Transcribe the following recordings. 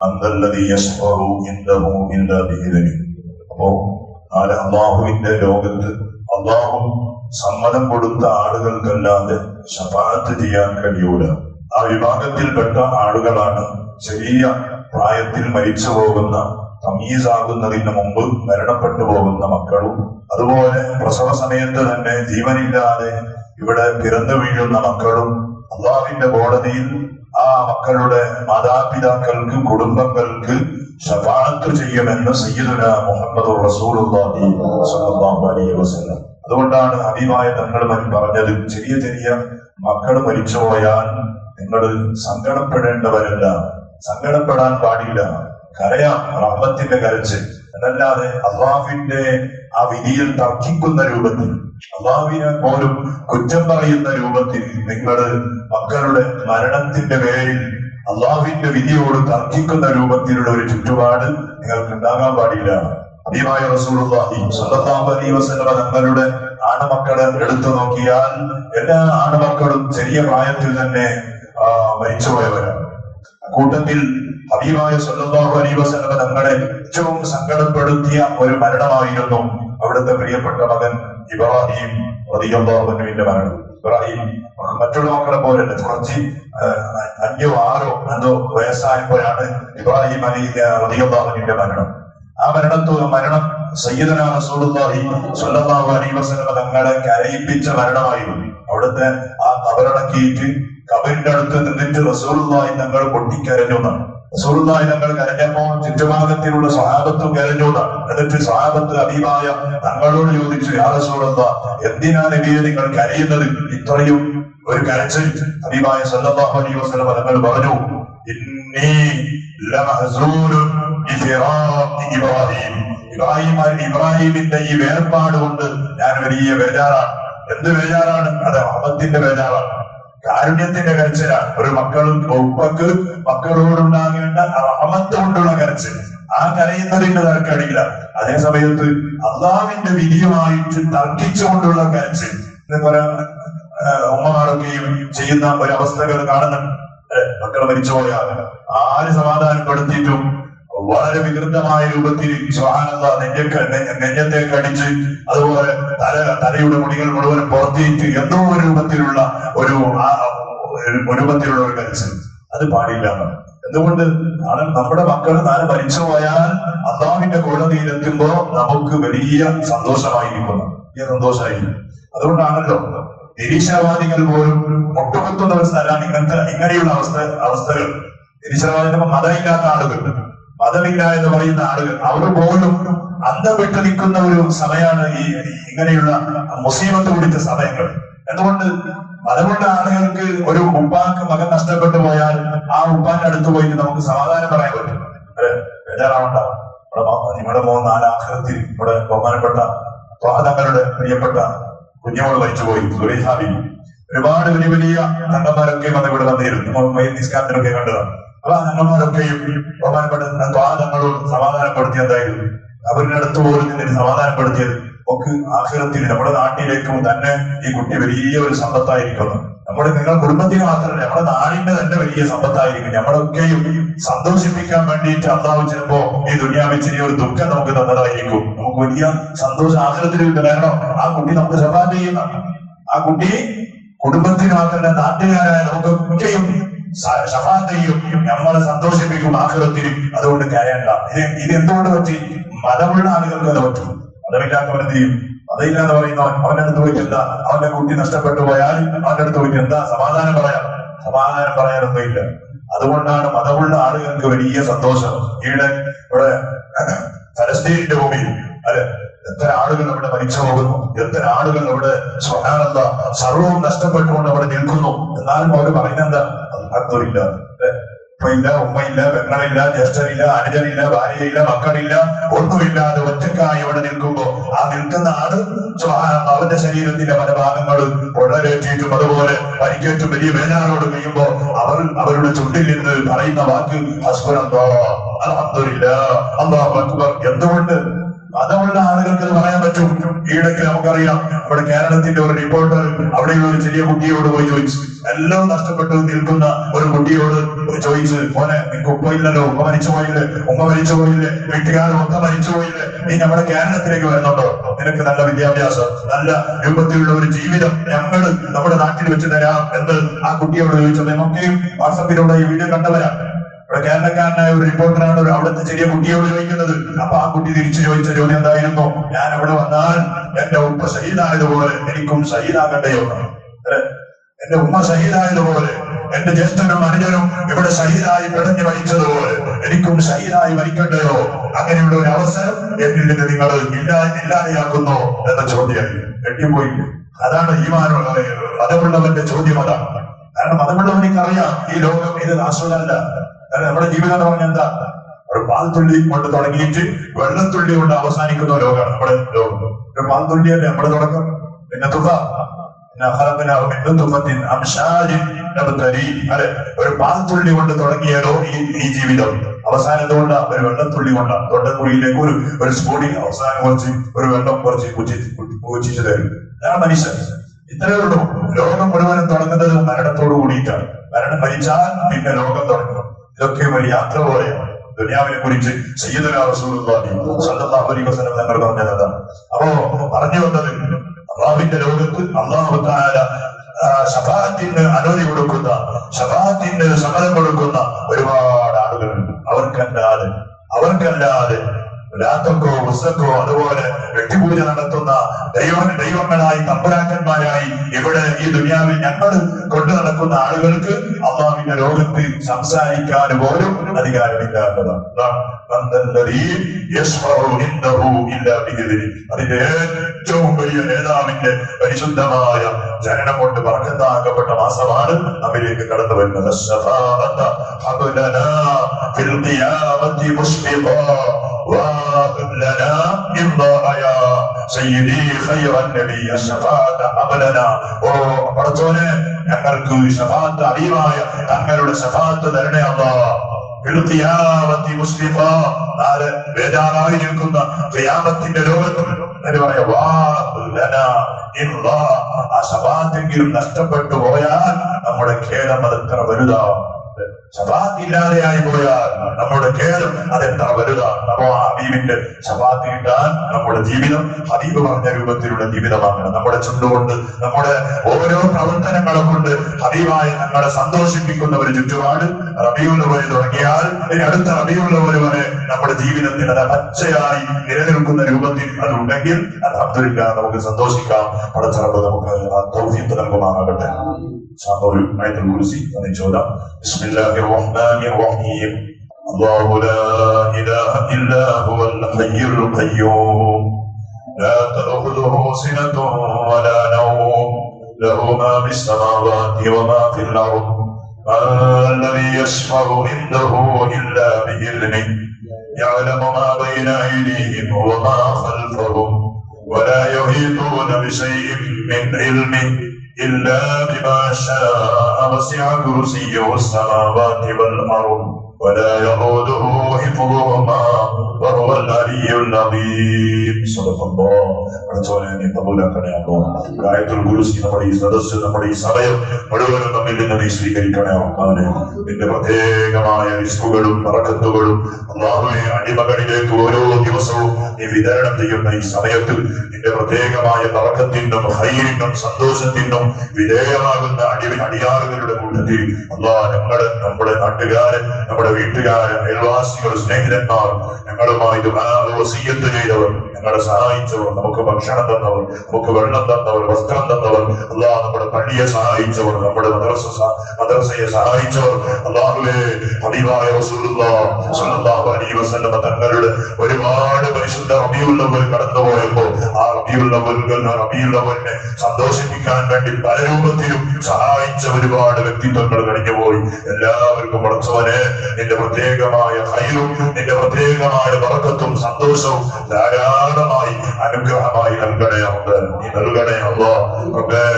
അപ്പോ അള്ളാഹുവിന്റെ ലോകത്ത് അള്ളാഹു സമ്മതം കൊടുത്ത ആളുകൾക്കല്ലാതെ ശഫാഅത്ത് ചെയ്യാൻ കഴിയൂല. ആ വിഭാഗത്തിൽപ്പെട്ട ആളുകളാണ് ചെറിയ പ്രായത്തിൽ മരിച്ചു പോകുന്ന, തമീസാകുന്നതിന് മുമ്പ് മരണപ്പെട്ടു പോകുന്ന മക്കളും, അതുപോലെ പ്രസവ സമയത്ത് തന്നെ ജീവനില്ലാതെ ഇവിടെ പിറന്നു വീഴുന്ന മക്കളും അള്ളാഹുവിന്റെ കോടതിയിൽ ആ മക്കളുടെ മാതാപിതാക്കൾക്ക്, കുടുംബങ്ങൾക്ക് ശഫാഅത്ത് ചെയ്യുമെന്ന് സയ്യിദുനാ മുഹമ്മദ് റസൂലുള്ളാഹി സ്വല്ലല്ലാഹു അലൈഹി വസല്ലം. അതുകൊണ്ടാണ് ഹബീബായ തങ്ങൾ പറഞ്ഞത്, ചെറിയ ചെറിയ മക്കൾ മരിച്ചുപോയാൽ നിങ്ങൾ സങ്കടപ്പെടേണ്ടവരല്ല, സങ്കടപ്പെടാൻ പാടില്ല, കരയാം, റഹ്മത്തിന്റെ കരച്ച്. എന്നല്ലാതെ അള്ളാഹുവിന്റെ ആ വിധിയിൽ തർക്കിക്കുന്ന രൂപത്തിൽ, അള്ളാഹുവിനെ പോലും കുറ്റം പറയുന്ന രൂപത്തിൽ നിങ്ങൾ മക്കളുടെ മരണത്തിന്റെ പേരിൽ അള്ളാഹുവിന്റെ വിധിയോട് തർക്കിക്കുന്ന രൂപത്തിലുള്ള ഒരു ചുറ്റുപാട് നിങ്ങൾക്ക് ഉണ്ടാകാൻ പാടില്ല. ഹബീബായ റസൂലുള്ളാഹി സ്വല്ലല്ലാഹു അലൈഹി വസല്ലം തങ്ങളുടെ ആണുമക്കളെ എടുത്തു നോക്കിയാൽ എല്ലാ ആണുമക്കളും ചെറിയ പ്രായത്തിൽ തന്നെ മരിച്ചുപോയവരാണ്. കൂട്ടത്തിൽ ഹബീബായ സ്വല്ലല്ലാഹു അലൈഹി വസല്ലം തങ്ങളെ ഏറ്റവും സങ്കടപ്പെടുത്തിയ ഒരു മരണമായിരുന്നു അവിടുത്തെ പ്രിയപ്പെട്ട മകൻ ഇബ്രാഹിം റളിയല്ലാഹു അൻഹുവിന്റെ മരണം. ഇബ്രാഹിം മറ്റുള്ള മക്കളെ പോലെയല്ല, കുറച്ച് 5 6 എന്തോ വയസ്സായപ്പോഴാണ് ഇബ്രാഹിം റളിയല്ലാഹു അൻഹുവിന്റെ മരണം. ആ മരണം സയ്യിദുനാ റസൂലുള്ളാഹി സ്വല്ലല്ലാഹു അലൈഹി വസല്ലം തങ്ങളെ കരയിപ്പിച്ച മരണമായിരുന്നു. അവിടുത്തെ ആ കബറടക്കിയിട്ട് കബറിന്റെ അടുത്ത് നിന്നിട്ട് റസൂലുള്ളാഹി തങ്ങൾ പൊട്ടിക്കരഞ്ഞു എന്നാണ്. റസൂലുള്ളാഹി തങ്ങൾ കരഞ്ഞപ്പോ ചുറ്റുഭാഗത്തിലുള്ള സ്വഹാബത്തും കരഞ്ഞു എന്നാണ്. എന്നിട്ട് സ്വഹാബത്ത് ഹബീബായ തങ്ങളോട് ചോദിച്ചു, യാ റസൂലല്ലാഹ്, എന്തിനാ നബിയെ നിങ്ങൾ കരയുന്നത്, ഇത്രയും ഒരു കരച്ചിൽ? ഹബീബായ സ്വല്ലല്ലാഹു അലൈഹി വസല്ലം തങ്ങൾ പറഞ്ഞു, ഇന്നി ലമഹ്സൂനുൻ ബിഫിറാഖി ഇബ്രാഹിം. ഇബ്രാഹിമിന്റെ ഈ വേർപാട് കൊണ്ട് ഞാൻ വലിയ ബേജാറാണ്. എന്ത് ബേജാറാണ്? അത് റഹ്മത്തിന്റെ ബേജാറാണ്, കാരുണ്യത്തിന്റെ കരച്ചിലാണ്. ഒരു ഉപ്പക്ക് മക്കളോടുണ്ടാകേണ്ട റഹ്മത്ത് കൊണ്ടുള്ള കരച്ചിൽ, ആ കരയുന്നതിന്റെ തർക്കടിയില്ല. അതേ സമയത്ത് അള്ളാഹുവിന്റെ വിധിയുമായിട്ട് തർക്കിച്ചുകൊണ്ടുള്ള കരച്ചിൽ എന്ന് പറയാൻ ഉമ്മമാരൊക്കെയും ചെയ്യുന്ന ഒരവസ്ഥകൾ കാണുന്നുണ്ട്. മക്കൾ മരിച്ചുപോയാൽ ആര് സമാധാനപ്പെടുത്തിയിട്ടും വളരെ വികൃതമായ രൂപത്തിൽ നെഞ്ഞത്തേക്ക് അടിച്ച്, അതുപോലെ തലയുടെ മുടികൾ മുഴുവൻ പുറത്തേക്ക് എന്തോ ഒരു രൂപത്തിലുള്ള ഒരു കരച്ചിൽ, അത് പാടില്ല. എന്തുകൊണ്ട്? നമ്മുടെ മക്കൾ നാളെ മരിച്ചുപോയാൽ അള്ളാഹുവിന്റെ കോടതിയിലെത്തുമ്പോ നമുക്ക് വലിയ സന്തോഷമായിരിക്കുന്നു, വലിയ സന്തോഷമായിരിക്കും. അതുകൊണ്ടാണല്ലോ നിരീശ്വരവാദികൾ പോലും മുട്ടുകുത്തുന്ന ഒരു സ്ഥലമാണ് ഇങ്ങനെയുള്ള അവസ്ഥകൾ. നിരീശ്വരവാദികൾ മതമില്ലാത്ത ആളുകൾ, മതമില്ല എന്ന് പറയുന്ന ആളുകൾ, അവർ പോലും അന്തം വിട്ടു നിൽക്കുന്ന ഒരു സമയമാണ് ഈ ഇങ്ങനെയുള്ള മുസീബത്ത് പിടിച്ച സമയങ്ങൾ. എന്തുകൊണ്ട്? മതമുള്ള ആളുകൾക്ക് ഒരു ഉപ്പാക്ക് മകൻ നഷ്ടപ്പെട്ടു പോയാൽ ആ ഉപ്പാന്റെ അടുത്ത് പോയിട്ട് നമുക്ക് സമാധാനം പറയാൻ പറ്റും. ബേജാറാവണ്ട, നിങ്ങളുടെ മോൻ നാലാഖിറത്തിൽ ഇവിടെ ബഹുമാനപ്പെട്ട തങ്ങളുടെ പ്രിയപ്പെട്ട കുഞ്ഞോട് മരിച്ചുപോയി സുരേഷാബി. ഒരുപാട് വലിയ വലിയ തങ്ങന്മാരൊക്കെ വന്ന് ഇവിടെ വന്നിരുന്നു, നിസ്കാരത്തിനൊക്കെ കണ്ടതാണ്. അപ്പൊ തങ്ങന്മാരൊക്കെയും ബഹുമാനപ്പെട്ട തങ്ങളോട് സമാധാനപ്പെടുത്തിയതായിരുന്നു. അവരുടെ അടുത്ത് പോലും നിന്നിട്ട് സമാധാനപ്പെടുത്തിയത് ഒക്കെ ആഖിറത്തിൽ നമ്മുടെ നാട്ടിലേക്കും തന്നെ ഈ കുട്ടി വലിയ ഒരു സമ്പത്തായിരിക്കുന്നു. നിങ്ങൾ കുടുംബത്തിന് മാത്രമല്ല, നമ്മുടെ നാടിന്റെ തന്നെ വലിയ സമ്പത്തായിരിക്കും. നമ്മളൊക്കെയും സന്തോഷിപ്പിക്കാൻ വേണ്ടിയിട്ട് അള്ളാഹു ചിലപ്പോ ഈ ദുനിയാവിൽ ചെറിയ ഒരു ദുഃഖം നമുക്ക് തന്നതായിരിക്കും. നമുക്ക് വലിയ സന്തോഷം ആഖിറത്തിലേക്ക് നേടണം. ആ കുട്ടി നമുക്ക് ശഫാഅത്ത് ചെയ്യുന്ന, ആ കുട്ടി കുടുംബത്തിന് മാത്രമല്ല നാട്ടുകാരായ നമുക്കൊക്കെയും ശഫാഅത്ത് ചെയ്യും, നമ്മളെ സന്തോഷിപ്പിക്കും ആഖിറത്തിൽ. അതുകൊണ്ട് കരയണ്ട. ഇത് എന്തുകൊണ്ട് പറ്റി? മതമുള്ള ആളുകൾക്ക് അത് പറ്റും, മതമില്ലാത്തവനെന്ത് ചെയ്യും? മതമില്ലാന്ന് പറയുന്നവൻ അവന്റെ അടുത്ത് പോയിട്ട് എന്താ? അവന്റെ കുട്ടി നഷ്ടപ്പെട്ടു പോയാൽ അവന്റെ അടുത്ത് പോയിട്ട് എന്താ സമാധാനം പറയാം? സമാധാനം പറയാനൊന്നും ഇല്ല. അതുകൊണ്ടാണ് മതമുള്ള ആളുകൾക്ക് വലിയ സന്തോഷം. ഇവിടെ ഫലസ്തീനിന്റെ ഭൂമിയിൽ അല്ലെ എത്ര ആളുകൾ അവിടെ മരിച്ചു പോകുന്നു, എത്ര ആളുകൾ അവിടെ സുബ്ഹാനല്ലാഹ് സർവവും നഷ്ടപ്പെട്ടുകൊണ്ട് അവിടെ നിൽക്കുന്നു. എന്നാലും അവർ പറയുന്നെന്താ? അൽഹംദുലില്ലാ, ഇല്ല, ഉമ്മയില്ല, പെങ്ങളില്ല, ജ്യേഷ്ഠരില്ല, അനുജനില്ല, ഭാര്യയില്ല, മക്കളില്ല, ഒന്നുമില്ലാതെ ഒറ്റക്കായി ഇവിടെ നിൽക്കുമ്പോ ആ നിൽക്കുന്ന ആള് സുബ്ഹാനല്ലാഹ് അവന്റെ ശരീരത്തിന്റെ പല ഭാഗങ്ങളും പൊള്ളലേറ്റിട്ടും അതുപോലെ പരിക്കേറ്റും വലിയ വേദനയോട് കഴിയുമ്പോ അവരുടെ ചുണ്ടിൽ നിന്ന് പറയുന്ന വാക്ക് ഹസ്ബുനല്ലാഹ്, അൽഹംദുലില്ലാ, അല്ലാഹു അക്ബർ. എന്തുകൊണ്ട്? മതമുള്ള ആളുകൾക്ക് അത് പറയാൻ പറ്റും. ഈയിടയ്ക്ക് നമുക്കറിയാം, നമ്മുടെ കേരളത്തിന്റെ ഒരു റിപ്പോർട്ടർ അവിടെയുള്ള ഒരു ചെറിയ കുട്ടിയോട് പോയി ചോദിച്ചു, എല്ലാം നഷ്ടപ്പെട്ടു നിൽക്കുന്ന ഒരു കുട്ടിയോട് ചോദിച്ചു, മോനെ നിനക്ക് ഉപ്പ ഇല്ലല്ലോ, ഉപ്പ മരിച്ചു പോയില്ലേ, ഉമ്മ മരിച്ചു പോയില്ലേ, വീട്ടുകാരും ഒക്കെ മരിച്ചു പോയില്ലേ, നീ നമ്മുടെ കേരളത്തിലേക്ക് വരുന്നുണ്ടോ? നിനക്ക് നല്ല വിദ്യാഭ്യാസം, നല്ല രൂപത്തിലുള്ള ഒരു ജീവിതം ഞങ്ങൾ നമ്മുടെ നാട്ടിൽ വെച്ച് തരാം എന്ന് ആ കുട്ടിയോട് ചോദിച്ചത്. നമുക്കെയും വാട്സപ്പിലൂടെ ഈ വീഡിയോ കണ്ടവരാ. ഇവിടെ കേരളക്കാരനായ ഒരു റിപ്പോർട്ടറാണ് അവിടുത്തെ ചെറിയ കുട്ടിയോട് ചോദിക്കുന്നത്. അപ്പൊ ആ കുട്ടി തിരിച്ചു ചോദിച്ച ചോദ്യം എന്തായിരുന്നു? ഞാൻ അവിടെ വന്നാൽ എന്റെ ഉപ്പ ഷഹീദായതുപോലെ എനിക്കും ഷഹീദാകണ്ടയോ? എന്റെ ഉമ്മ ഷഹീദായതുപോലെ എന്റെ ജ്യേഷ്ഠനും അനുജനും ഇവിടെ ഷഹീദായി പിടഞ്ഞു മരിച്ചതുപോലെ എനിക്കും ഷഹീദായി മരിക്കണ്ടയോ? അങ്ങനെയുള്ള ഒരു അവസരം എന്നിൽ നിന്ന് നിങ്ങൾ ഇല്ലാതെയാക്കുന്നു എന്ന ചോദ്യം എട്ടിപ്പോയി. അതാണ് ഈമാനുള്ള മതമുള്ളവന്റെ ചോദ്യം. അതാണ് കാരണം മതമുള്ളവനിക്കറിയാം ഈ ലോകം ഇത് നാശമല്ല. കാരണം നമ്മുടെ ജീവിതം എന്ന് പറഞ്ഞാൽ എന്താ? ഒരു പാൽത്തുള്ളി കൊണ്ട് തുടങ്ങിയിട്ട് വെള്ളത്തുള്ളി കൊണ്ട് അവസാനിക്കുന്ന ലോകമാണ് നമ്മുടെ ലോകം. ഒരു പാൽത്തുള്ളിയല്ലേ നമ്മുടെ തുടക്കം. പിന്നെ തുക അല്ലെ, ഒരു പാൽത്തുള്ളി കൊണ്ട് തുടങ്ങിയാലോ ഈ ജീവിതം അവസാനം എന്തുകൊണ്ടാ? ഒരു വെള്ളത്തുള്ളി കൊണ്ടാണ്. തൊണ്ടക്കുഴിയിലേക്ക് ഒരു സ്പൂണിൽ അവസാനം ഒരു വെള്ളം കുച്ചിച്ചു തരും. അതാണ് മനുഷ്യൻ. ഇത്രയേ ഉള്ളൂ. ലോകം മുഴുവനും തുടങ്ങുന്നത് മരണത്തോടു കൂടിയിട്ടാണ്. മരണം മരിച്ചാൽ പിന്നെ ലോകം തുടങ്ങും. ഇതൊക്കെ ഒരു യാത്ര പോലെയാണ്. ദുനിയാവിനെ കുറിച്ച് സയ്യിദുനാ റസൂലുള്ളാഹി സ്വല്ലല്ലാഹു അലൈഹി വസല്ലം തങ്ങൾ പറഞ്ഞത്. അപ്പോ പറഞ്ഞു വന്നത്, അല്ലാഹുവിന്റെ ലോകത്ത് അല്ലാഹു തആല ശഫാഅത്തിന് അനുമതി കൊടുക്കുന്ന, ശഫാഅത്തിന് സമ്മതം കൊടുക്കുന്ന ഒരുപാട് ആളുകളുണ്ട്. അവർക്കല്ലാതെ ലാത്തക്കോ ഉസ്സക്കോ അതുപോലെ വ്യക്തിപൂജ നടത്തുന്ന ദൈവങ്ങളായി തമ്പുരാക്കന്മാരായി ഇവിടെ ഈ ദുനിയാവിൽ ഞങ്ങൾ കൊണ്ടു നടക്കുന്ന ആളുകൾക്ക് അല്ലാഹുവിന്റെ ലോകത്ത് സംസാരിക്കാൻ പോലും അധികാരമില്ലാത്തതാണ്. അതിന്റെ ഏറ്റവും വലിയ നേതാവിന്റെ പരിശുദ്ധമായ ജനനം കൊണ്ട് ബർക്കത്താക്കപ്പെട്ട മാസമാണ് നമ്മിലേക്ക് കടന്നു വരുന്നത്. ഞങ്ങൾക്ക് ശഫാഅത്ത് അറിവായ തങ്ങളുടെ ശഫാഅത്ത് തരണേ അല്ലാഹ്. ബേജാറായി നിൽക്കുന്ന ഖിയാമത്തിന്റെ ലോകത്ത് ആ ശഫാഅത്തെങ്കിലും നഷ്ടപ്പെട്ടു പോയാൽ നമ്മുടെ ഖേദം അതെത്ര വലുതാണ്. ശഫാഅത്ത് ഇല്ലാതെയായി പോയാൽ നമ്മുടെ ഖേദം അതെത്ര വലുതാണ്. അപ്പോ ഹബീബിന്റെ ശഫാഅത്ത് കിട്ടാൻ നമ്മുടെ ജീവിതം ഹബീബ് പറഞ്ഞ രൂപത്തിലുള്ള ജീവിതമാകണം. നമ്മുടെ ചുണ്ടുകൊണ്ട്, നമ്മുടെ ഓരോ പ്രവർത്തനങ്ങളെ കൊണ്ട് ഹബീബായ ഞങ്ങളെ സന്തോഷിപ്പിക്കുന്ന ഒരു ചുറ്റുപാട് റബീഉൽ അവ്വൽ തുടങ്ങിയാൽ ഇനി അടുത്ത റബീഉൽ അവ്വൽ വരെ നമ്മുടെ ജീവിതത്തിൽ അത് പച്ചയായി നിലനിൽക്കുന്ന രൂപത്തിൽ അതുണ്ടെങ്കിൽ അൽഹംദുലില്ലാഹ് നമുക്ക് സന്തോഷിക്കാം. പടച്ചറബ് നമുക്ക് ആ തൗഫീഖ് നൽകുമാറാകട്ടെ. ഒരു ആയത്തുൽ കുർസി ചോദാം. ബിസ്മില്ലാഹിർ റഹ്മാനിർ റഹീം. അല്ലാഹു ലാ ഇലാഹ ഇല്ലാ ഹുവൽ ഹയ്യുൽ ഖയ്യൂം ലാ തഅഖുദുഹു സിനത്തുൻ വലാ നൗം ലഹു മാ ഫിസ് സമാവാതി വമാ ഫിൽ അർദ് മല്ലദീ യശ്ഫഉ ഇൻദഹു ഇല്ലാ ബിഇذനിഹി യഅലമു മാ ബൈന അയ്ദീഹിം വമാ ഖൽഫഹും വലാ യുഹീതൂന ബിശൈഇൻ മിൻ ഇൽമിഹി إلا بما شاء وسع كرسيه السماوات والأرض ولا يؤوده حفظهما وهو العلي العظيم. صدق الله. ആയത്തുൽ കുർസി നമ്മുടെ ഈ സദസ്സ്, നമ്മുടെ ഈ സമയം മുഴുവനും നമ്മിൽ നിന്ന് നീ സ്വീകരിക്കണേ. നിന്റെ പ്രത്യേകമായ റിസ്കുകളും ബറക്കത്തുകളും അല്ലാഹുവേ അടിമകളിലേക്ക് ഓരോ ദിവസവും നീ വിതരണം ചെയ്യുന്ന ഈ സമയത്ത് നിന്റെ പ്രത്യേകമായ ബറക്കത്തിനും ഖൈറിനും സന്തോഷത്തിനും വിധേയമാകുന്ന അടിയാറുകളുടെ കൂട്ടത്തിൽ അല്ലാഹ് നമ്മുടെ നാട്ടുകാര്, നമ്മുടെ വീട്ടുകാര്, അയൽവാസികൾ, സ്നേഹിതന്മാർ, ഞങ്ങളുമായി വസിയ്യത്ത് ചെയ്തവർ, ഞങ്ങളെ സഹായിച്ചവർ, നമുക്ക് ഭക്ഷണം തന്നവർ, നമുക്ക് വെള്ളം തന്നവർ, വസ്ത്രം തന്നവർ, അല്ലാഹ് നമ്മുടെ പള്ളിയെ സഹായിച്ചവർ, നമ്മുടെ മദ്രസയെ സഹായിച്ചവർ, അല്ലാഹുവേ ഹബീബായ റസൂലുള്ളാഹി സ്വല്ലല്ലാഹു അലൈഹി വസല്ലം തങ്ങളുടെ ഒരുപാട് പരിശുദ്ധ റബീഉൽ അവ്വൽ കടന്നുപോയപ്പോൾ ആ റബീഉൽ അവ്വലിനെ സന്തോഷിപ്പിക്കാൻ വേണ്ടി പല രൂപത്തിലും സഹായിച്ച ഒരുപാട് വ്യക്തിത്വങ്ങൾ കഴിഞ്ഞുപോയി. എല്ലാവർക്കും പടച്ചവനെ നിന്റെ പ്രത്യേകമായ ഖൈറും നിന്റെ പ്രത്യേകമായ ബറക്കത്തും സന്തോഷവും ധാരാളമായി അനുഗ്രഹമായി നൽകണയുണ്ട്. നീ നൽകണേ അല്ലാഹ്.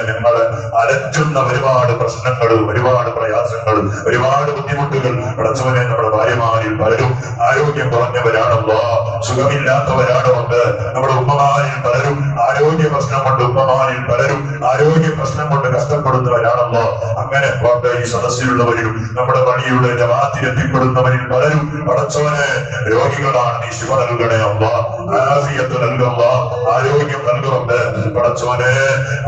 ഞങ്ങളെ അലറ്റുന്ന ഒരുപാട് പ്രശ്നങ്ങൾ, ഒരുപാട് പ്രയാസങ്ങൾ, ഒരുപാട് ബുദ്ധിമുട്ടുകൾ പടച്ചവനെ നമ്മുടെ ഭാര്യമാരിൽ പലരും ആരോഗ്യം കുറഞ്ഞവരാണല്ലോ. സുഖമില്ലാത്തവരാണ് റബ്ബേ. നമ്മുടെ ഉമ്മമാരിൽ പലരും ആരോഗ്യ പ്രശ്നം കൊണ്ട് ആരോഗ്യ പ്രശ്നം കൊണ്ട് കഷ്ടപ്പെടുന്നവരാണല്ലോ. അങ്ങനെ റബ്ബേ ഈ സദസ്സിലുള്ളവരിലും നമ്മുടെ പണിയുടെ ജമാഅത്തിലെത്തിപ്പെടുന്നവരിൽ പലരും പടച്ചവനെ രോഗികളാണ്. നീ ശിവ നൽകണേ അല്ലാ, ആഫിയത്ത് നൽകുക, ആരോഗ്യം നൽകുറബ്ബേ. പടച്ചവനെ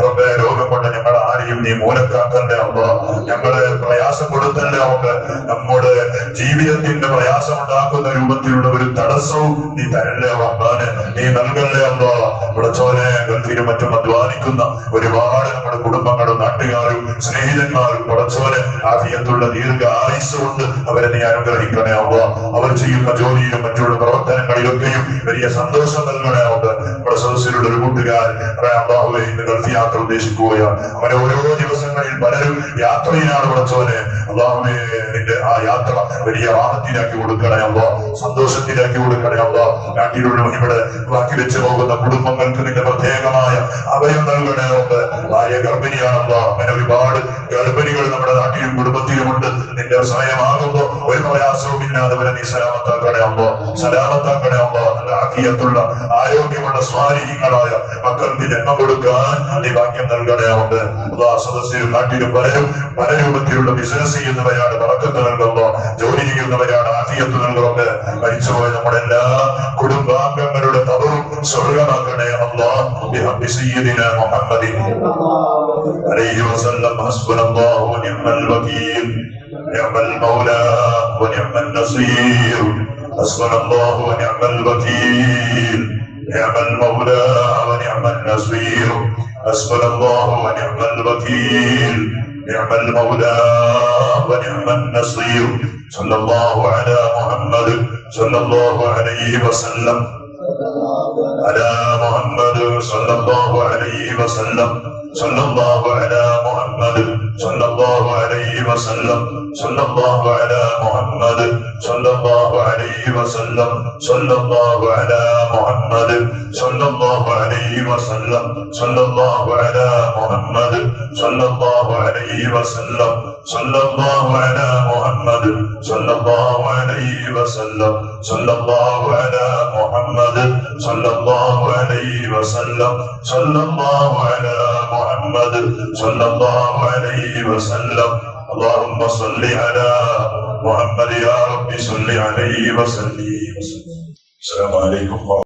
റബ്ബേ രോഗം കൊണ്ട് ഞങ്ങൾ ആരെയും നീ മൂലക്കാക്കണ്ടേ അല്ലാ, ഞങ്ങളെ പ്രയാസപ്പെടുത്തല്ലേ റബ്ബേ. നമ്മുടെ ജീവിതത്തിന്റെ പ്രയാസം ഉണ്ടാക്കുന്ന രൂപത്തിലുള്ള ഒരു തടസ്സവും നീ തരല്ലേ റബ്ബാനെ, നീ നൽകല്ലേ അല്ലാ. പടച്ചവനെ ഗൾഫിലും മറ്റും അധ്വാനിക്കുന്ന ഒരുപാട് നമ്മുടെ കുടുംബങ്ങളും നാട്ടുകാരും സ്നേഹിതന്മാരും പടച്ചവനെ ആഫിയത്തുള്ള ദീർഘ ആയുസ് കൊണ്ട് അവരെ നീ അനുഗ്രഹിക്കണേ അല്ലാ. അവർ ചെയ്യുന്ന ജോലിയിലും മറ്റുള്ള പ്രവർത്തനങ്ങളിലൊക്കെയും വലിയ സന്തോഷം നൽകണേ അല്ലാ. നമ്മുടെ സദസ്സിലുള്ള ഒരു കൂട്ടുകാരൻ അല്ലാഹുവേ ഇന്ന് ഗൾഫ് യാത്ര ഉദ്ദേശിക്കുകയാണ്. അവരെ ഓരോ ദിവസങ്ങളിൽ പലരും യാത്രയിലാണ് പടച്ചവനെ. അല്ലാഹുവേ നിന്റെ ആ യാത്ര വലിയ റാഹത്തിലാക്കി കൊടുക്കണേ അല്ലാ, സന്തോഷത്തിലാക്കി കൊടുക്കണേ അല്ലാ. നാട്ടിലുള്ള ഇവിടെ ബാക്കി വെച്ച് പോകുന്ന കുടുംബങ്ങൾക്ക് നിന്റെ പ്രത്യേകമായ അഭയം നൽകണേ അല്ലാ. ഭാര്യ ഗർഭിണിയാണല്ലോ, അങ്ങനെ ഒരുപാട് ഗർഭിണികൾ നമ്മുടെ നാട്ടിലും കുടുംബത്തിലുമുണ്ട്. നിന്റെ സമയമാകുമ്പോ ഒരു പ്രയാസവും ഇല്ലാതെ അവരെ നീ സലാമത്താക്കണേ അല്ലാ, സലാമത്താക്കണേ അല്ലാ. നല്ല ആഫിയത്തുള്ള ആരോഗ്യമുള്ള സ്വാധീനങ്ങളായ മക്കൾക്ക് ജന്മം കൊടുക്കാൻ നീ ഭാഗ്യം നൽകണേ അല്ലാ. സദസ്സിലും നാട്ടിലും പലരും പല രൂപത്തിലുള്ള ബിസിനസ് ചെയ്യുന്നവരാണ്, ബറക്കത്ത് നൽകുന്നു, ജോലി ചെയ്യുന്നവരാണ്, ആഫിയത്ത് നൽകുന്നത്. മരിച്ചുപോയ നമ്മുടെ എല്ലാ കുടുംബാംഗങ്ങളുടെ ഖബറും സ്വർഗ്ഗമാക്കണേ അല്ലാ. ബിഹഖി സയ്യിദിനാ മുഹമ്മദിൻ അലൈഹി വസല്ലം. ഹസ്ബുനല്ലാഹു വനിഅമൽ വകീൽ, നിഅമൽ മൗലാ വനിഅമൻ നസീർ. ഹസ്ബുനല്ലാഹു വനിഅമൽ വകീൽ, നിഅമൽ മൗലാ വനിഅമൻ നസീർ. ഹസ്ബുനല്ലാഹു വനിഅമൽ വകീൽ, നിഅമൽ മൗലാ വനിഅമൻ നസീർ. സല്ലല്ലാഹു അലാ മുഹമ്മദ് സല്ലല്ലാഹു അലൈഹി വസല്ലം. على محمد صلى الله عليه وسلم. صلى الله على محمد صلى الله عليه وسلم. صلى الله على محمد صلى الله عليه وسلم. صلى الله على محمد صلى الله عليه وسلم. صلى الله على محمد صلى الله عليه وسلم. صلى الله على محمد صلى الله عليه وسلم. صلى الله على محمد صلى الله عليه وسلم. صلى الله على محمد صلى الله عليه وسلم. اللهم صل على محمد يا رب صل عليه وسلم. السلام عليكم.